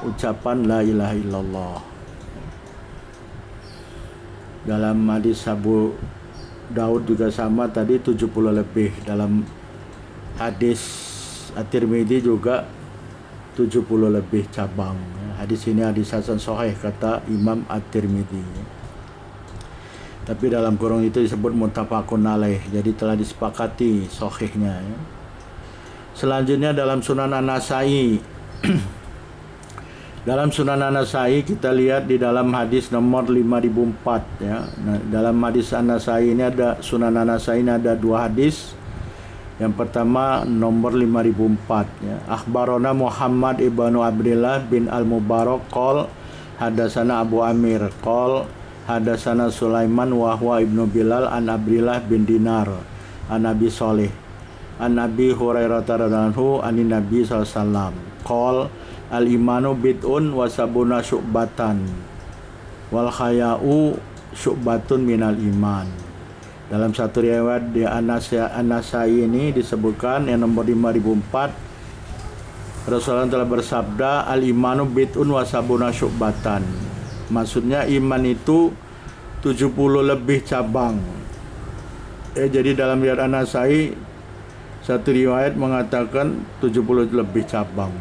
ucapan la ilaha illallah. Dalam hadis Abu Daud juga sama tadi 70 lebih. Dalam hadis At-Tirmidzi juga 70 lebih cabang. Hadis ini hadis hasan sahih kata Imam At-Tirmidzi. Tapi dalam kurung itu disebut muttafaqun alaih, jadi telah disepakati sahihnya. Selanjutnya dalam Sunan An-Nasai. Dalam Sunan An-Nasai kita lihat di dalam hadis nomor 5004 ya. Nah, dalam hadis An-Nasai ini ada Sunan An-Nasai ini ada dua hadis. Yang pertama nomor 5004 ya. Akhbarona Muhammad ibnu Abdullah bin Al-Mubarak qol hadasana Abu Amir qol hadasana Sulaiman wa huwa ibnu Bilal an Abdullah bin Dinar an Abi Shalih an Abi Hurairah radhiyallahu anhu anin Nabi sallallahu alaihi wasallam qol al-imanu bid'un wa sabuna syu'batan wal haya'u syu'batun minal iman. Dalam satu riwayat di An-Nasai ini disebutkan yang nomor 5004 Rasulullah telah bersabda al-imanu bid'un wa sabuna syu'batan. Maksudnya iman itu 70 lebih cabang. Jadi dalam riwayat An-Nasai satu riwayat mengatakan 70 lebih cabang.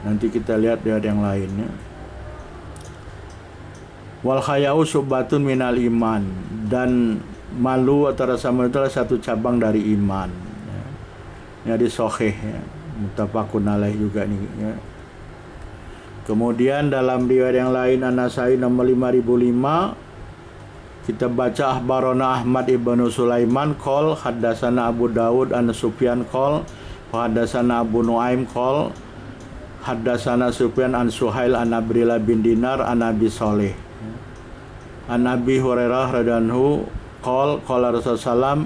Nanti kita lihat dari yang lainnya. Wal haya'u syu'batun minal iman, dan malu atau rasa malu adalah satu cabang dari iman. Ini hadis sahih ya. Muttafaqun alaih juga nih ya. Kemudian dalam riwayat yang lain An-Nasai nomor 5005 kita baca akhbarona Ahmad ibnu Sulaiman qol haddatsana Abu Daud an Sufyan qol haddatsana Abu Nuaim qol haddatsana Sufyan an Suhail an Abdullah bin Dinar an Abi Shalih an Abi Hurairah radhiyallahu qol qala Rasulullah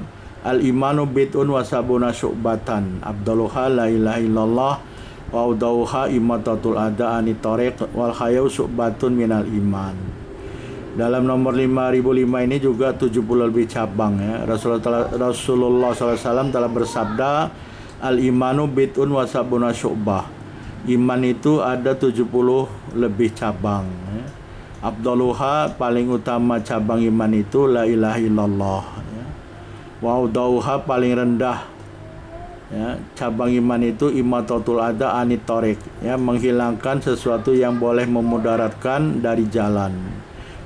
al imanu bid'un wa sabuna syu'batan abdaluha la ilaha illallah wa udauha imatatul ada anit tariq wal hayau syu'batun minal iman. Dalam nomor 5005 ini juga 70 lebih cabang ya. Rasulullah SAW telah bersabda al imanu bid'un wa sabuna syu'bah. Iman itu ada 70 lebih cabang ya. Abdaluha paling utama cabang iman itu la ilaha illallah ya. Wa udauha paling rendah ya, cabang iman itu imatatul ada anit tariq ya, menghilangkan sesuatu yang boleh memudaratkan dari jalan,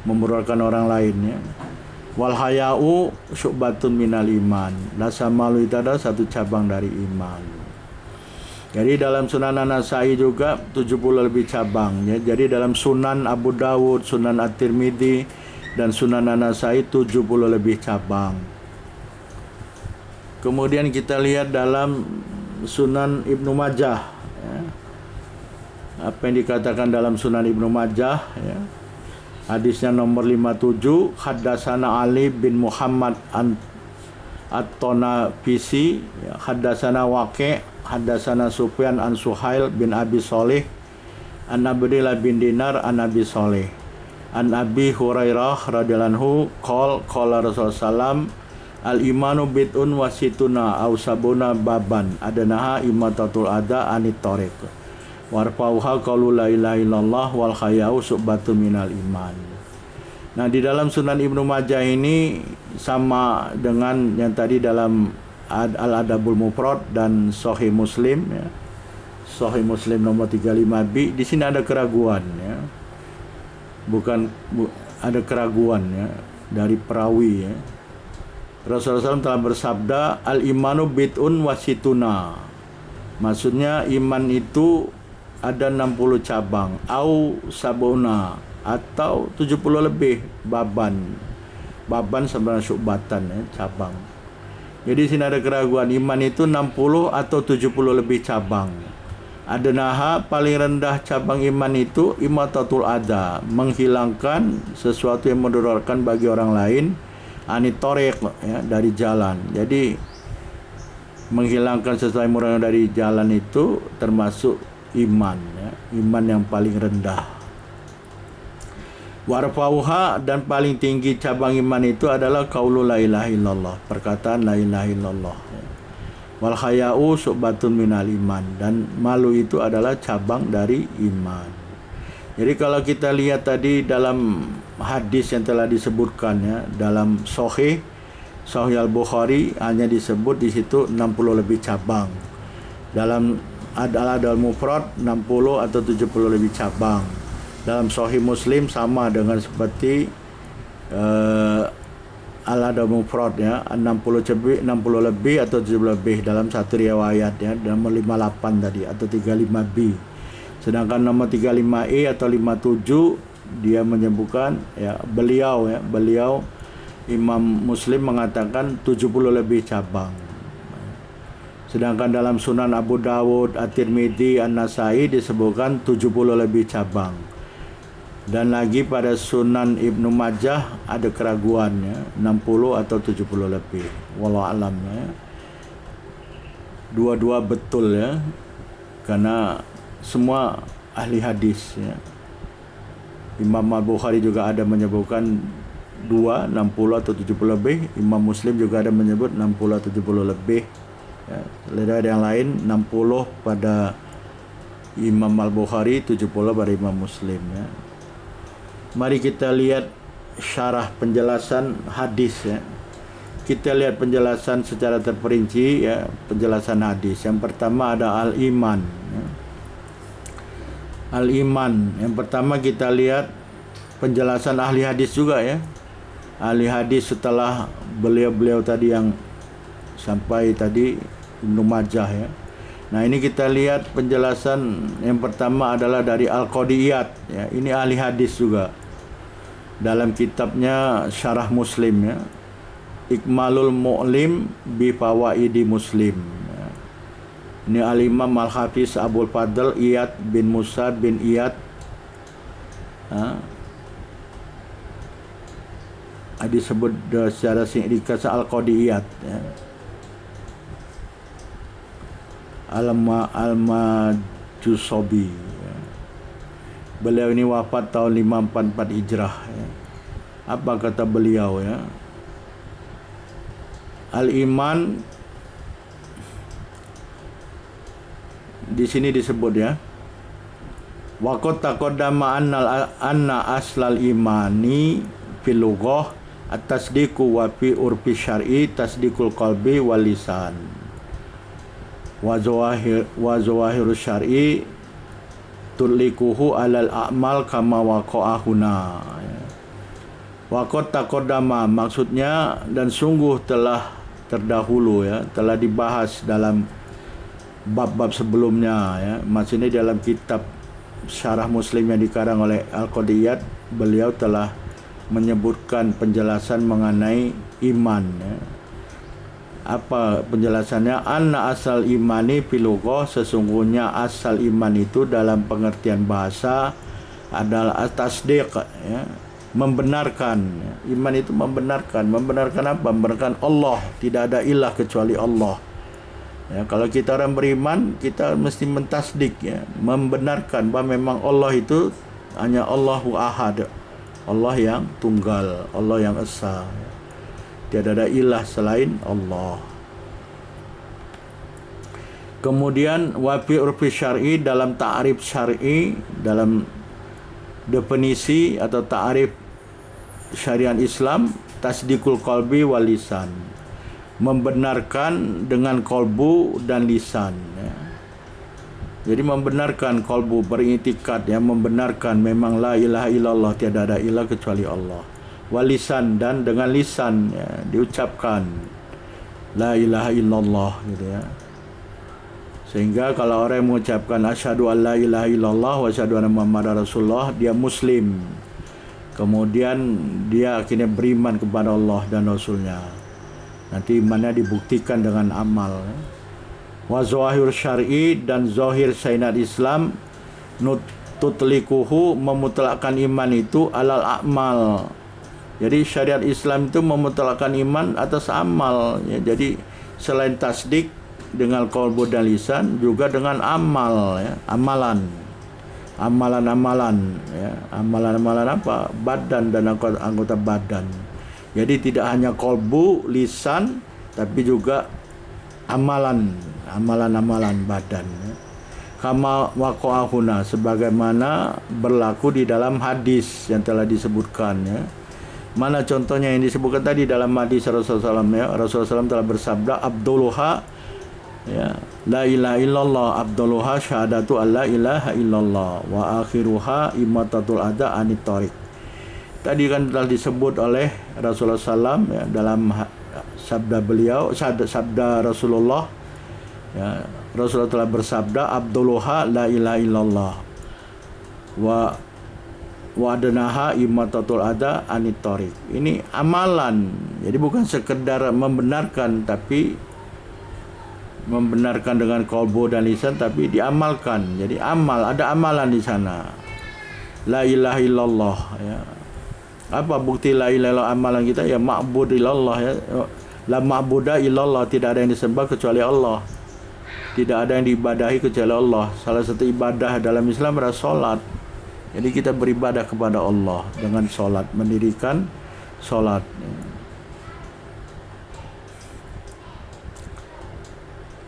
memudaratkan orang lain ya. Wal haya'u syu'batun minal iman. Rasa malu itu adalah satu cabang dari iman. Jadi dalam Sunan An-Nasai juga 70 lebih cabang ya. Jadi dalam Sunan Abu Dawud, Sunan At-Tirmidzi dan Sunan An-Nasai 70 lebih cabang. Kemudian kita lihat dalam Sunan Ibnu Majah ya. Apa yang dikatakan dalam Sunan Ibnu Majah ya. Hadisnya nomor 57 haddatsana Ali bin Muhammad At-Tonafisi ya. Haddatsana Waqi' haddatsana Sufyan an Suhail bin Abi Shalih an Abdullah bin Dinar an Abi Shalih an Abi Hurairah radhiyallahu anhu qala Rasulullah sallam al imanu bid'un wa situna aw sabuna baban adanaha imatatul ada anit tariq warfauha qaulu la ilaha illallah wal haya'u syu'batun minal iman. Nah, di dalam Sunan Ibnu Majah ini sama dengan yang tadi dalam Al-Adabul Mufrad dan Sahih Muslim ya. Sahih Muslim nomor 35B di sini ada keraguan ya. Ada keraguan ya dari perawi ya. Rasulullah SAW telah bersabda al-imanu bid'un wasituna. Maksudnya iman itu ada 60 cabang au sabuna atau 70 lebih baban sebenarnya syu'batan ya, cabang. Jadi sini ada keraguan, iman itu 60 atau 70 lebih cabang. Adnaha paling rendah cabang iman itu imatatul ada, menghilangkan sesuatu yang mudaratkan bagi orang lain, anit tariq ya, dari jalan. Jadi menghilangkan sesuatu yang mudaratkan dari jalan itu termasuk iman ya, iman yang paling rendah. Warfauha dan paling tinggi cabang iman itu adalah qaulu la ilaha illallah, perkataan la ilaha illallah. Wal haya'u syu'batun minal iman, dan malu itu adalah cabang dari iman. Jadi kalau kita lihat tadi dalam hadis yang telah disebutkan ya, dalam Sahih Al-Bukhari hanya disebut di situ 60 lebih cabang. Dalam Al-Adab Mufrad 60 atau 70 lebih cabang. Dalam Sahih Muslim sama dengan seperti Al-Adab Mufrad ya, 60 lebih atau 70 lebih dalam satu riwayat ya, nomor 58 tadi atau 35B. Sedangkan nomor 35E atau 57 dia menyebutkan ya, beliau Imam Muslim mengatakan 70 lebih cabang. Sedangkan dalam Sunan Abu Dawud, At-Tirmidzi, An-Nasai disebutkan 70 lebih cabang. Dan lagi pada Sunan Ibnu Majah ada keraguannya 60 atau 70 lebih. Wallahu alam ya. Dua-dua betul ya. Karena semua ahli hadis ya. Imam Al-Bukhari juga ada menyebutkan 60 atau 70 lebih. Imam Muslim juga ada menyebut 60 atau 70 lebih ya. Ada yang lain 60 pada Imam Al-Bukhari, 70 pada Imam Muslim ya. Mari kita lihat syarah penjelasan hadis ya. Kita lihat penjelasan secara terperinci ya, penjelasan hadis. Yang pertama ada al-iman ya. Al-iman. Yang pertama kita lihat penjelasan ahli hadis juga ya. Ahli hadis setelah beliau-beliau tadi yang sampai tadi Ibnu Majah ya. Nah, ini kita lihat penjelasan yang pertama adalah dari Al-Qadiyat ya. Ini ahli hadis juga. Dalam kitabnya Syarah Muslim ya, Ikmalul Mu'lim bi Fawaidi Muslim ya. Ini Al-Imam Al-Hafiz Abul Fadl Iyad bin Musa bin Iyad ya. Disebut secara singkat Al-Qadiyat ya. Al-Majusobi ya. Beliau ini wafat tahun 544 Hijrah ya. Apa kata beliau ya? Al-iman di sini disebut ya. Wa qad taqaddama anna aslal imani fil lughah at-tasdiqu wa fi urfi syar'i tasdiqul qalbi wal lisan. Wa zawahirus syar'i tulikuhu alal a'mal kama waqa'ahuna ya. Waqad taqaddama maksudnya dan sungguh telah terdahulu ya, telah dibahas dalam bab-bab sebelumnya ya. Maksudnya dalam kitab Syarah Muslim yang dikarang oleh Al-Qadiyat, beliau telah menyebutkan penjelasan mengenai iman ya. Apa penjelasannya? Anna asal imani fil lughah, sesungguhnya asal iman itu dalam pengertian bahasa adalah tasdiq ya, membenarkan ya. Iman itu membenarkan apa? Membenarkan Allah, tidak ada ilah kecuali Allah ya. Kalau kita orang beriman, kita mesti mentasdik ya, membenarkan bahwa memang Allah itu hanya Allahu Ahad, Allah yang tunggal, Allah yang esa ya. Tiada ada ilah selain Allah. Kemudian wa fi urfi syar'i, dalam ta'rif syar'i, dalam definisi atau ta'rif syariat Islam, tasdiqul qalbi wal lisan, membenarkan dengan kolbu dan lisan ya. Jadi membenarkan kolbu, beriktikad ya, membenarkan memang la ilaha illallah, tiada ada ilah kecuali Allah. Walisan, dan dengan lisan ya, diucapkan la ilaha illallah gitu ya. Sehingga kalau orang mengucapkan asyhadu an la ilaha illallah wa asyhadu anna muhammadar rasulullah, dia muslim. Kemudian dia akhirnya beriman kepada Allah dan Rasulnya. Nanti imannya dibuktikan dengan amal ya. Wa zahir syar'i, dan zahir syariat Islam tutlikuhu, memutlakkan iman itu alal a'mal. Jadi syariat Islam itu memutlakkan iman atas amal ya. Jadi selain tasdik dengan qalbu dan lisan, juga dengan amal ya, amalan ya. Amalan apa? Badan dan anggota badan. Jadi tidak hanya qalbu, lisan, tapi juga amalan badan, ya. Kama waqa'ahuna, sebagaimana berlaku di dalam hadis yang telah disebutkan, ya. Mana contohnya yang disebutkan tadi dalam hadis Rasulullah SAW, ya. Rasulullah SAW telah bersabda, abduluha, ya, la ilaha illallah, abduluha syahadatu alla ilaha illallah, wa akhiruha imatatul adha anit thariq. Tadi kan telah disebut oleh Rasulullah SAW, ya, dalam sabda beliau, sabda Rasulullah, ya, Rasulullah telah bersabda, abduluha la ilaha illallah, wa adnaha imatatul adha anit thariq. Ini amalan, jadi bukan sekedar membenarkan, tapi membenarkan dengan qalbu dan lisan, tapi diamalkan. Jadi ada amalan di sana. La ilaha illallah, ya. Apa bukti la ilaha illallah amalan kita? Ya ma'bud illallah, ya. La ma'buda illallah, tidak ada yang disembah kecuali Allah. Tidak ada yang diibadahi kecuali Allah. Salah satu ibadah dalam Islam adalah salat. Jadi kita beribadah kepada Allah dengan salat, mendirikan salat.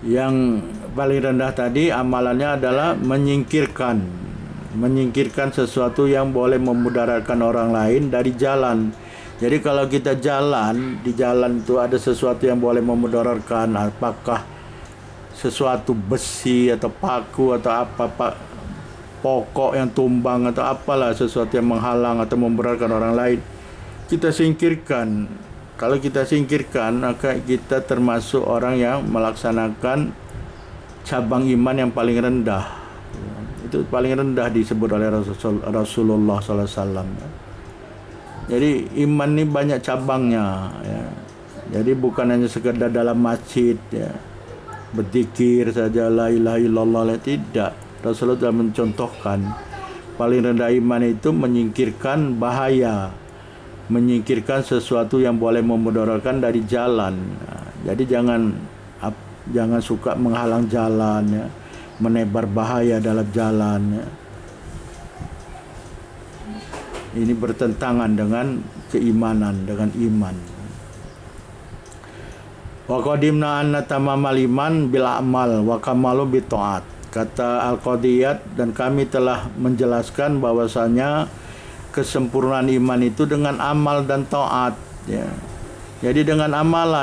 Yang paling rendah tadi amalannya adalah menyingkirkan sesuatu yang boleh memudaratkan orang lain dari jalan. Jadi kalau kita jalan, di jalan itu ada sesuatu yang boleh memudaratkan, apakah sesuatu besi atau paku atau apa, pokok yang tumbang atau apalah, sesuatu yang menghalang atau memberatkan orang lain, kita singkirkan. Kalau kita singkirkan, maka kita termasuk orang yang melaksanakan cabang iman yang paling rendah. Itu paling rendah disebut oleh Rasulullah SAW. Jadi iman ini banyak cabangnya, ya. Jadi bukan hanya sekedar dalam masjid, ya, berzikir saja la ilaha illallah, tidak. Rasulullah telah mencontohkan paling rendah iman itu menyingkirkan bahaya, menyingkirkan sesuatu yang boleh memudaratkan dari jalan. Jadi jangan suka menghalang jalan, ya, menebar bahaya dalam jalan, ya. Ini bertentangan dengan keimanan, dengan iman. Wa qadimna anna tamamal iman bil amal wa kamalu bi taat. Kata Al-Qadiyat, dan kami telah menjelaskan bahwasanya kesempurnaan iman itu dengan amal dan taat, ya. Jadi dengan amalan